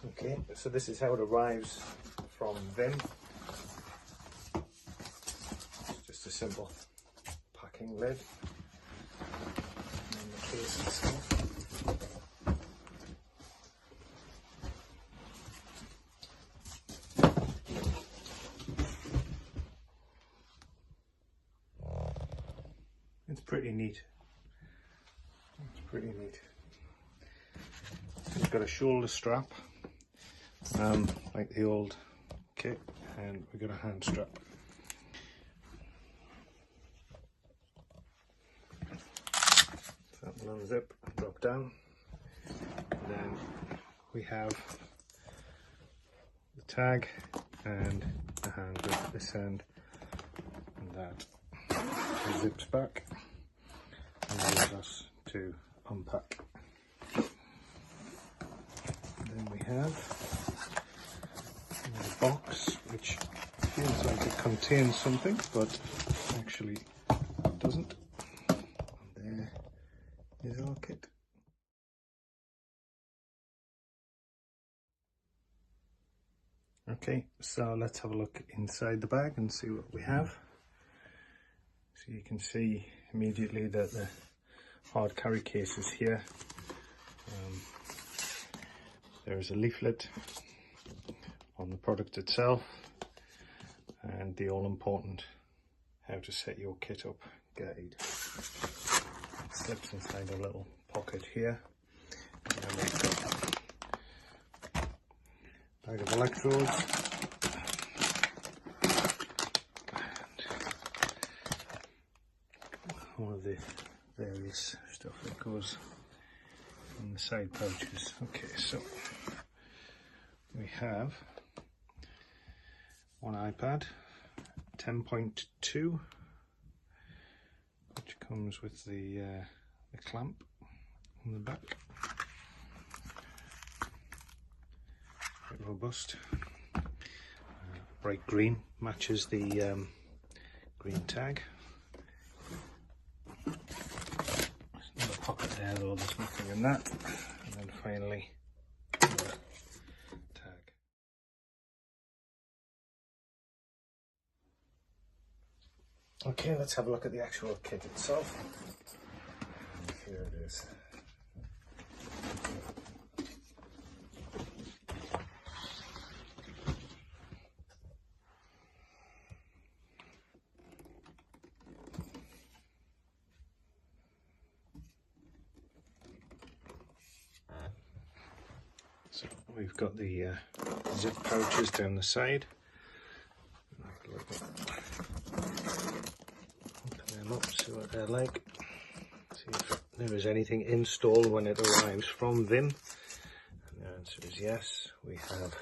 Okay, so this is how it arrives from Vim. It's just a simple packing lid and the case itself. It's pretty neat. It's pretty neat. It's got a shoulder strap, like the old kit, and we've got a hand strap. So that will unzip and drop down. And then we have the tag and the hand grip at this end, and that zips back and allows us to unpack. Then we have a box which feels like it contains something, but actually doesn't. And there is our kit. Okay, so let's have a look inside the bag and see what we have. So you can see immediately that the hard carry case is here. There is a leaflet on the product itself and the all-important how to set your kit up guide. It slips inside a little pocket here. And then we've got a bag of electrodes. All of the various stuff that goes in the side pouches. Okay, so we have one iPad 10.2, which comes with the clamp on the back. Quite robust. Bright green, matches the green tag. Another pocket there though, there's nothing in that. And then finally the tag. Okay, let's have a look at the actual kit itself. And here it is. So we've got the zip pouches down the side. Open them up, see what they're like. See if there is anything installed when it arrives from Vim. And the answer is yes. We have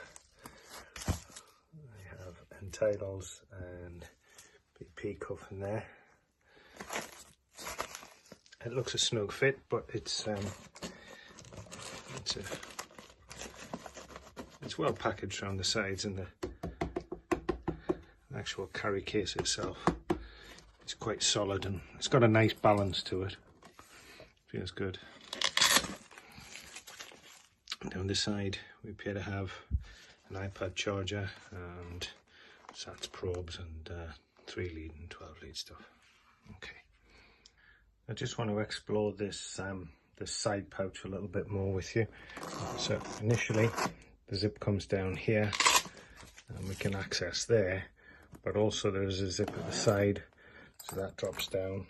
end titles and BP cuff in there. It looks a snug fit, but it's well packaged around the sides, and the actual carry case itself is quite solid and it's got a nice balance to it. Feels good. Down this side we appear to have an iPad charger and SATs probes and 3 lead and 12 lead stuff. Okay, I just want to explore this this side pouch a little bit more with you. So initially the zip comes down here and we can access there, but also there's a zip at the side, so that drops down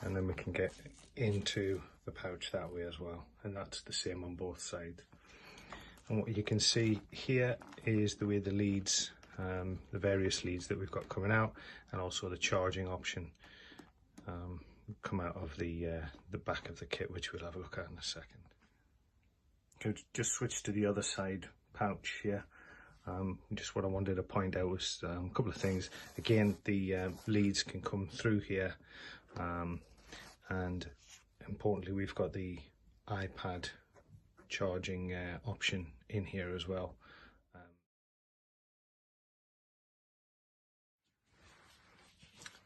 and then we can get into the pouch that way as well, and that's the same on both sides. And what you can see here is the way the leads, the various leads that we've got coming out, and also the charging option come out of the back of the kit, which we'll have a look at in a second. Okay, just switch to the other side pouch here. Just what I wanted to point out was a couple of things. Again, the leads can come through here, and importantly we've got the iPad charging option in here as well.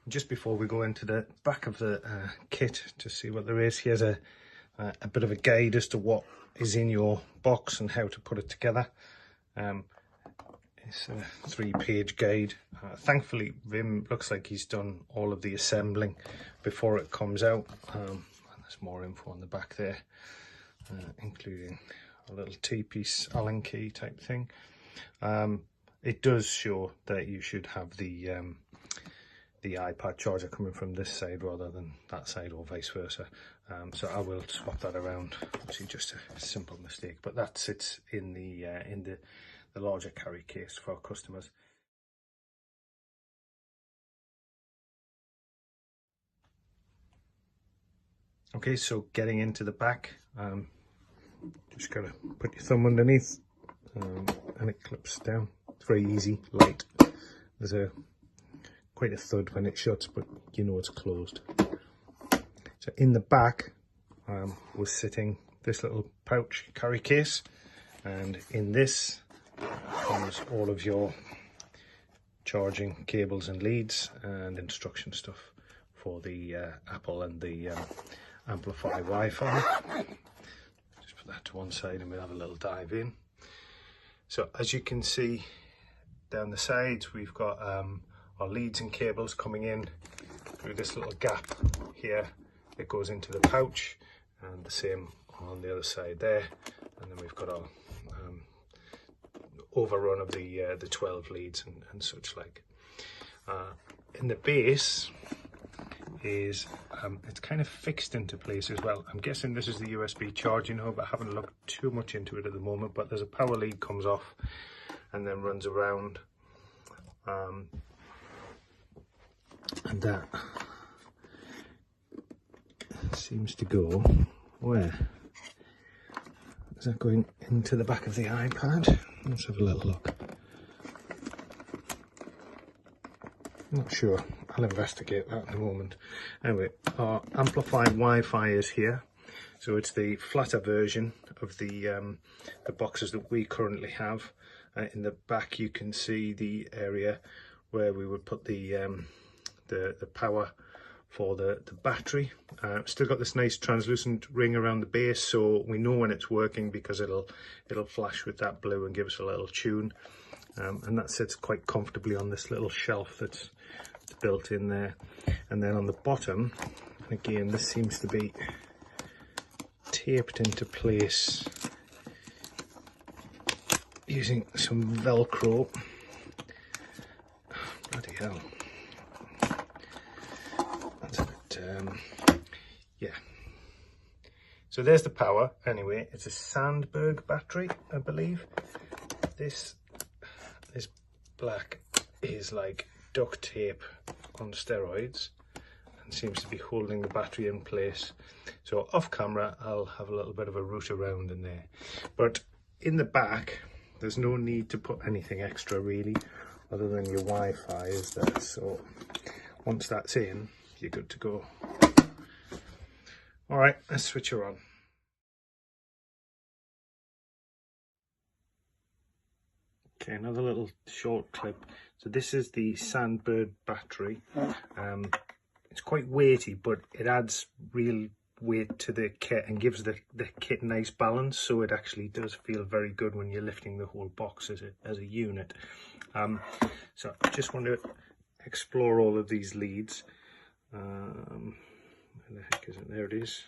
Just before we go into the back of the kit to see what there is, here's a bit of a guide as to what is in your box and how to put it together. It's a 3-page guide. Thankfully, Vim looks like he's done all of the assembling before it comes out. And there's more info on the back there, including a little T-piece Allen key type thing. It does show that you should have the iPad charger coming from this side rather than that side, or vice versa. So I will swap that around. Obviously, just a simple mistake, but that sits in the larger carry case for our customers. Okay, so getting into the back, just gotta put your thumb underneath, and it clips down. It's very easy, light. There's quite a thud when it shuts, but you know it's closed. So in the back was sitting this little pouch carry case, and in this comes all of your charging cables and leads and instruction stuff for the Apple and the Amplify Wi-Fi. Just put that to one side and we'll have a little dive in. So as you can see down the sides, we've got our leads and cables coming in through this little gap here that goes into the pouch, and the same on the other side there. And then we've got our overrun of the 12 leads and such like. In the base is it's kind of fixed into place as well. I'm guessing this is the USB charging hub. I haven't looked too much into it at the moment, but there's a power lead comes off and then runs around, and that seems to go where? Is that going into the back of the iPad? Let's have a little look. Not sure. I'll investigate that in a moment. Anyway, our amplified Wi-Fi is here. So it's the flatter version of the boxes that we currently have. In the back you can see the area where we would put the power for the battery. Still got this nice translucent ring around the base, so we know when it's working because it'll flash with that blue and give us a little tune. And that sits quite comfortably on this little shelf that's built in there. And then on the bottom, again, this seems to be taped into place using some Velcro. Bloody hell. That's a bit, yeah. So there's the power. Anyway, it's a Sandberg battery, I believe. This black is like duct tape on steroids and seems to be holding the battery in place. So off camera I'll have a little bit of a root around in there, but in the back there's no need to put anything extra really, other than your Wi-Fi is there. So once that's in, you're good to go. All right, let's switch her on. Okay, another little short clip. So this is the Sandberg battery. It's quite weighty, but it adds real weight to the kit and gives the kit nice balance. So it actually does feel very good when you're lifting the whole box as a unit. So I just want to explore all of these leads. Where the heck is it? There it is.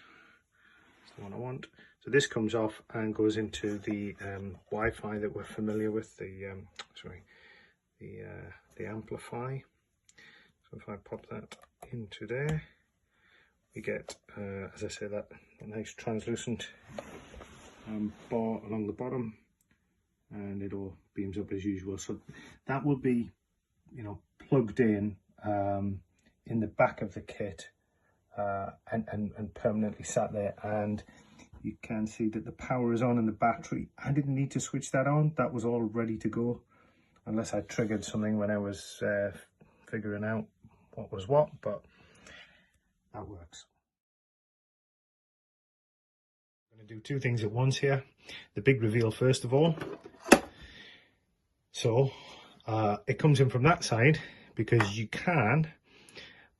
That's the one I want. So this comes off and goes into the Wi-Fi that we're familiar with, the Amplify. So if I pop that into there, we get, as I say, that nice translucent bar along the bottom, and it all beams up as usual. So that will be, you know, plugged in the back of the kit and permanently sat there. And you can see that the power is on in the battery. I didn't need to switch that on. That was all ready to go, unless I triggered something when I was figuring out what was what, but that works. I'm going to do two things at once here. The big reveal first of all. So it comes in from that side, because you can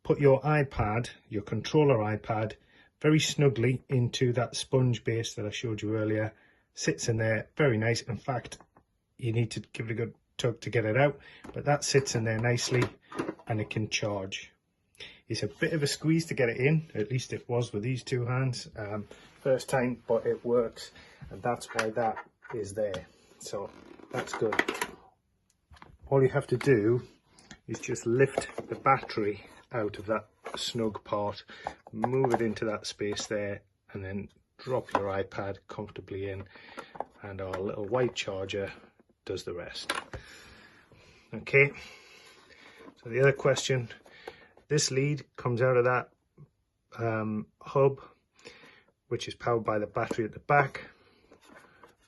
put your iPad, your controller iPad, very snugly into that sponge base that I showed you earlier. Sits in there, very nice. In fact, you need to give it a good tug to get it out, but that sits in there nicely and it can charge. It's a bit of a squeeze to get it in, at least it was with these two hands first time, but it works, and that's why that is there. So that's good. All you have to do is just lift the battery out of that snug part, move it into that space there, and then drop your iPad comfortably in, and our little white charger does the rest. Okay, so the other question, this lead comes out of that hub, which is powered by the battery at the back,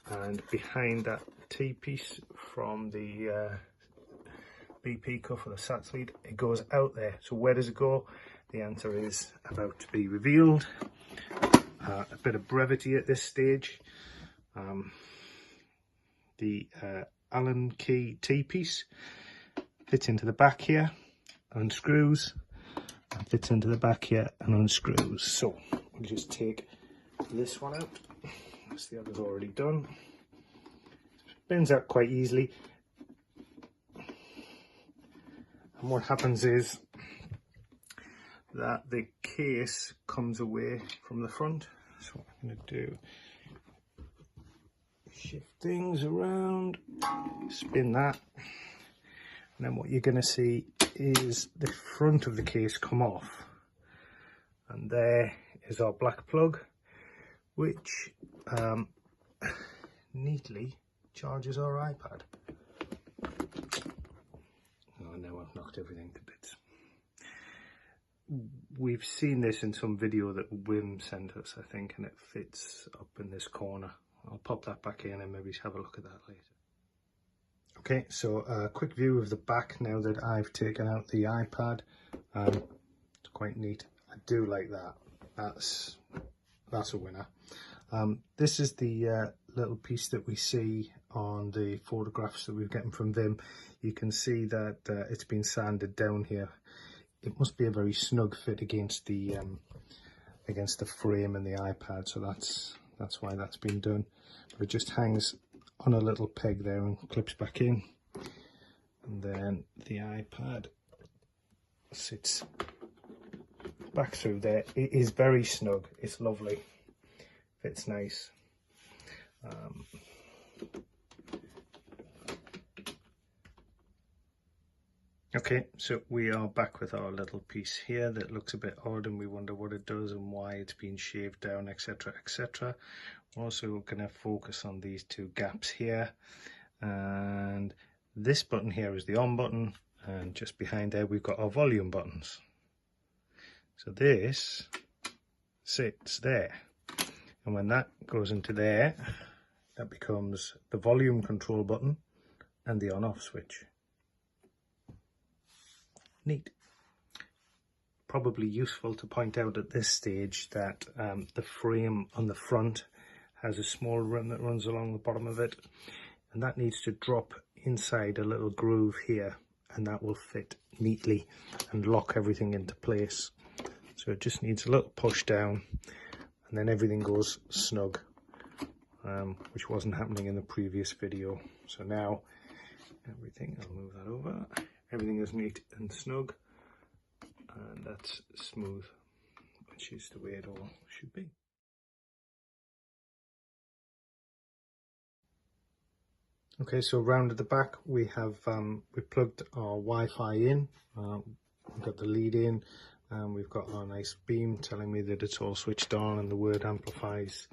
and behind that T-piece from the BP cuff or the SATS lead, it goes out there. So where does it go? The answer is about to be revealed. A bit of brevity at this stage. The Allen key T-piece fits into the back here, unscrews, and fits into the back here and unscrews. So we'll just take this one out. That's the other's already done. Bends out quite easily. And what happens is that the case comes away from the front. So what I'm going to do, shift things around, spin that, and then what you're going to see is the front of the case come off, and there is our black plug, which neatly charges our iPad. Oh, now I've knocked everything to bits. We've seen this in some video that Wim sent us, I think, and it fits up in this corner. I'll pop that back in and maybe have a look at that later. Okay, so a quick view of the back now that I've taken out the iPad. It's quite neat. I do like that. That's a winner. This is the little piece that we see on the photographs that we've gotten from Vim. You can see that it's been sanded down here. It must be a very snug fit against the frame and the iPad, so that's why that's been done. But it just hangs on a little peg there and clips back in, and then the iPad sits back through there. It is very snug. It's lovely. Fits nice. Okay, so we are back with our little piece here that looks a bit odd, and we wonder what it does and why it's been shaved down, etc, etc. We're also going to focus on these two gaps here, and this button here is the on button, and just behind there we've got our volume buttons. So this sits there, and when that goes into there, that becomes the volume control button and the on-off switch. Neat. Probably useful to point out at this stage that the frame on the front has a small rim that runs along the bottom of it, and that needs to drop inside a little groove here, and that will fit neatly and lock everything into place. So it just needs a little push down, and then everything goes snug, which wasn't happening in the previous video. So now everything, I'll move that over. Everything is neat and snug, and that's smooth, which is the way it all should be. Okay, so round at the back we have we plugged our Wi-Fi in. We've got the lead in, and we've got our nice beam telling me that it's all switched on, and the word amplifies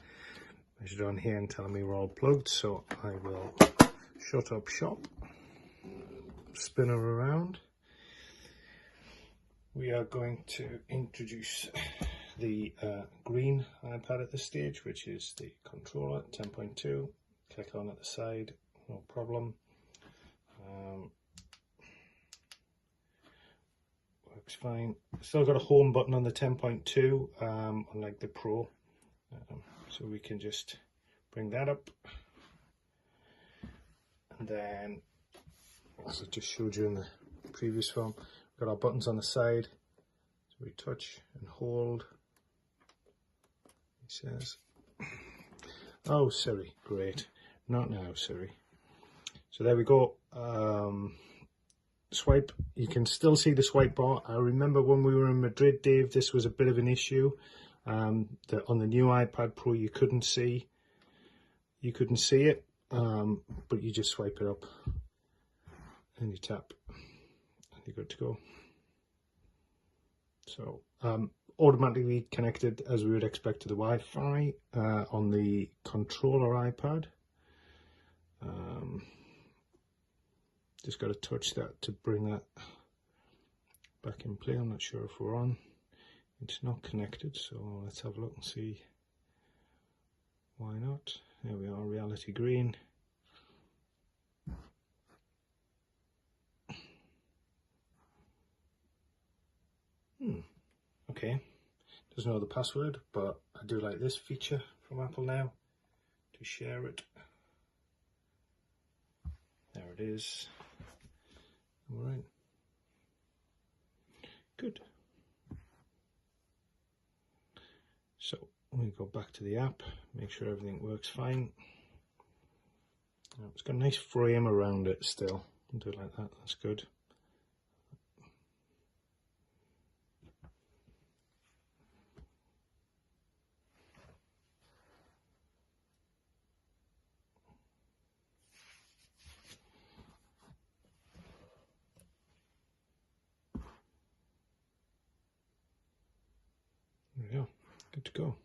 measured on here and telling me we're all plugged. So I will shut up shop, spin her around. We are going to introduce the green iPad at this stage, which is the controller 10.2. Click on at the side, no problem. Works fine. Still got a home button on the 10.2, unlike the Pro. So we can just bring that up, and then, as I just showed you in the previous film, we've got our buttons on the side. So we touch and hold. It says, "Oh Siri," great. Not now, Siri. So there we go. Swipe, you can still see the swipe bar. I remember when we were in Madrid, Dave, this was a bit of an issue. That on the new iPad Pro you couldn't see it, but you just swipe it up and you tap and you're good to go. So automatically connected as we would expect to the Wi-Fi on the controller iPad. Just got to touch that to bring that back in play. I'm not sure if we're on. It's not connected, so let's have a look and see why not. There we are, reality green. Okay, doesn't know the password, but I do like this feature from Apple now to share it. There it is. All right, good. So we go back to the app, make sure everything works fine. It's got a nice frame around it still. I'll do it like that, that's good. There we go, good to go.